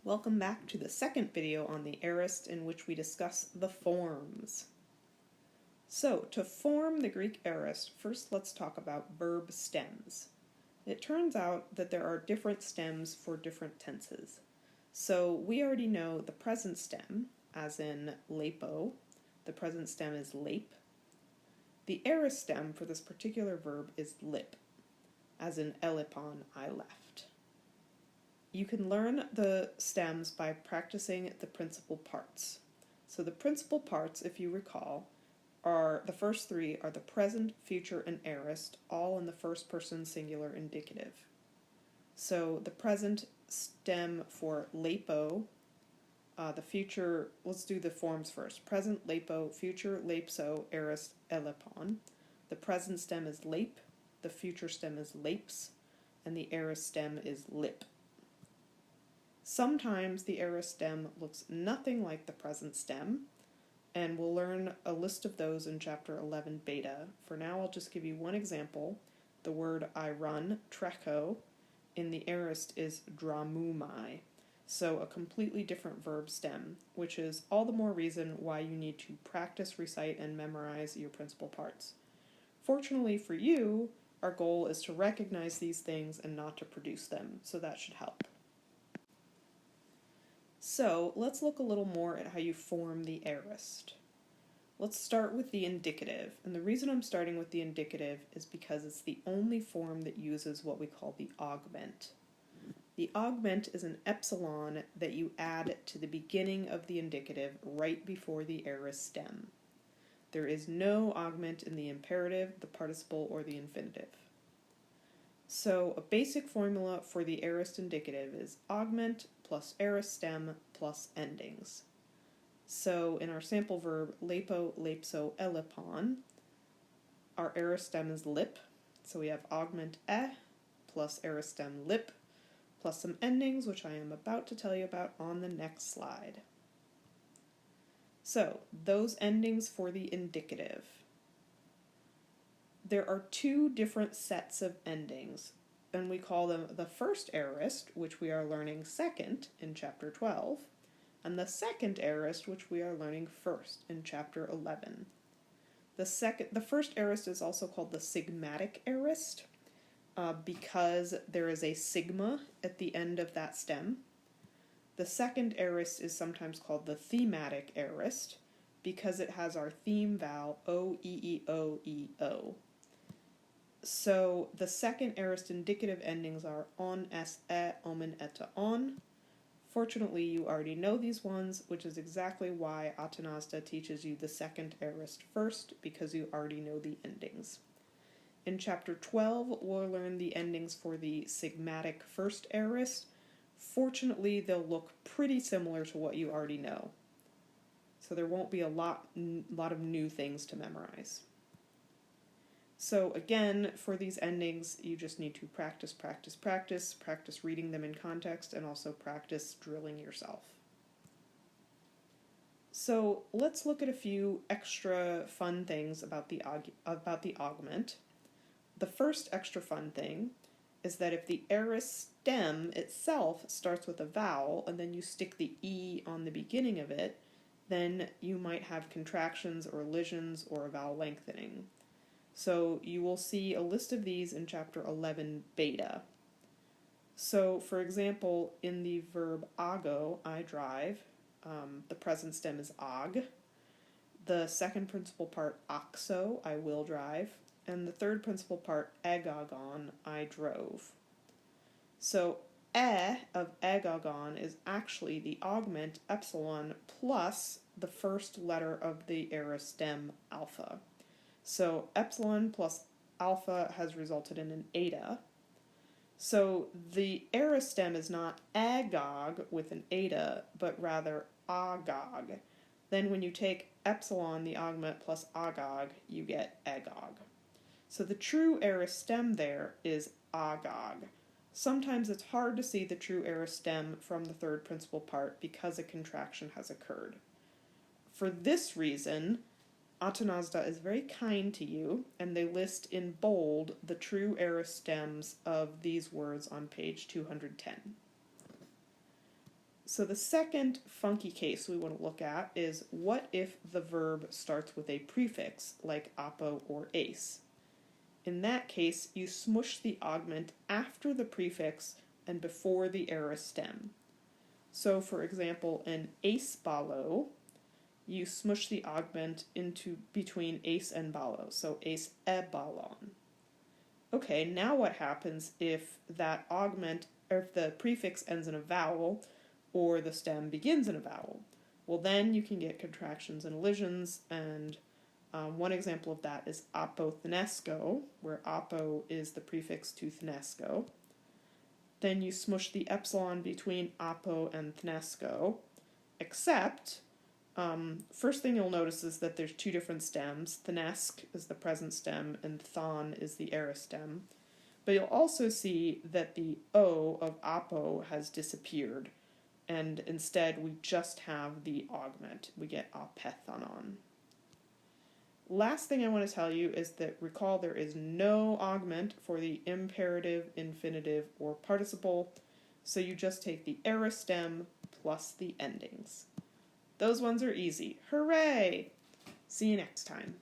Welcome back to the second video on the Aorist, in which we discuss the forms. So, to form the Greek Aorist, first let's talk about verb stems. It turns out that there are different stems for different tenses. So we already know the present stem, as in lepo. The present stem is lep. The aorist stem for this particular verb is lip, as in elepon, I left. You can learn the stems by practicing the principal parts. So the principal parts, if you recall, are the first three are the present, future, and aorist, all in the first person singular indicative. So the present stem for lepo, the future, let's do the forms first. Present, lepo, future, lepso, aorist, elepon. The present stem is lep, the future stem is leps, and the aorist stem is lip. Sometimes the aorist stem looks nothing like the present stem, and we'll learn a list of those in chapter 11 beta. For now, I'll just give you one example. The word I run, trecho, in the aorist is dramumai, so a completely different verb stem, which is all the more reason why you need to practice, recite, and memorize your principal parts. Fortunately for you, our goal is to recognize these things and not to produce them, so that should help. So let's look a little more at how you form the aorist. Let's start with the indicative, and the reason I'm starting with the indicative is because it's the only form that uses what we call the augment. The augment is an epsilon that you add to the beginning of the indicative right before the aorist stem. There is no augment in the imperative, the participle, or the infinitive. So a basic formula for the aorist indicative is augment plus aorist stem plus endings. So in our sample verb, lepo, lepso, elepon, our aorist stem is lip, so we have augment plus aorist stem lip, plus some endings, which I am about to tell you about on the next slide. So, those endings for the indicative. There are two different sets of endings, and we call them the first aorist, which we are learning second in chapter 12, and the second aorist, which we are learning first in chapter 11. The first aorist is also called the sigmatic aorist, because there is a sigma at the end of that stem. The second aorist is sometimes called the thematic aorist, because it has our theme vowel o, e, o, e, o. So the second aorist indicative endings are on, s, omen, eta, on. Fortunately, you already know these ones, which is exactly why Athenaze teaches you the second aorist first, because you already know the endings. In chapter 12, we'll learn the endings for the sigmatic first aorist. Fortunately, they'll look pretty similar to what you already know. So there won't be a lot of new things to memorize. So again, for these endings, you just need to practice reading them in context, and also practice drilling yourself. So let's look at a few extra fun things about the augment. The first extra fun thing is that if the aorist stem itself starts with a vowel, and then you stick the E on the beginning of it, then you might have contractions or elisions or a vowel lengthening. So you will see a list of these in chapter 11 beta. So for example, in the verb ago, I drive, the present stem is ag. The second principal part, oxo, I will drive. And the third principal part, egagon, I drove. So of egagon is actually the augment epsilon plus the first letter of the aorist stem alpha. So epsilon plus alpha has resulted in an eta. So the aorist stem is not agog with an eta, but rather agog. Then when you take epsilon, the augment, plus agog, you get agog. So the true aorist stem there is agog. Sometimes it's hard to see the true aorist stem from the third principal part because a contraction has occurred. For this reason, Athenaze is very kind to you, and they list in bold the true aorist stems of these words on page 210. So the second funky case we want to look at is what if the verb starts with a prefix like apo or ace? In that case, you smush the augment after the prefix and before the aorist stem. So for example, in eİsvάλλω, you smush the augment into between ace and ballo, so eİsέβαλλον. Okay, now what happens if that augment, or if the prefix ends in a vowel, or the stem begins in a vowel? Well, then you can get contractions and elisions, and one example of that is apothenesko, where apo is the prefix to thenesko. Then you smush the epsilon between apo and thenesko, except, first thing you'll notice is that there's two different stems. Thenesk is the present stem, and thon is the aorist stem. But you'll also see that the O of apo has disappeared, and instead we just have the augment. We get apethanon. Last thing I want to tell you is that recall there is no augment for the imperative, infinitive, or participle, so you just take the aorist stem plus the endings. Those ones are easy. Hooray! See you next time.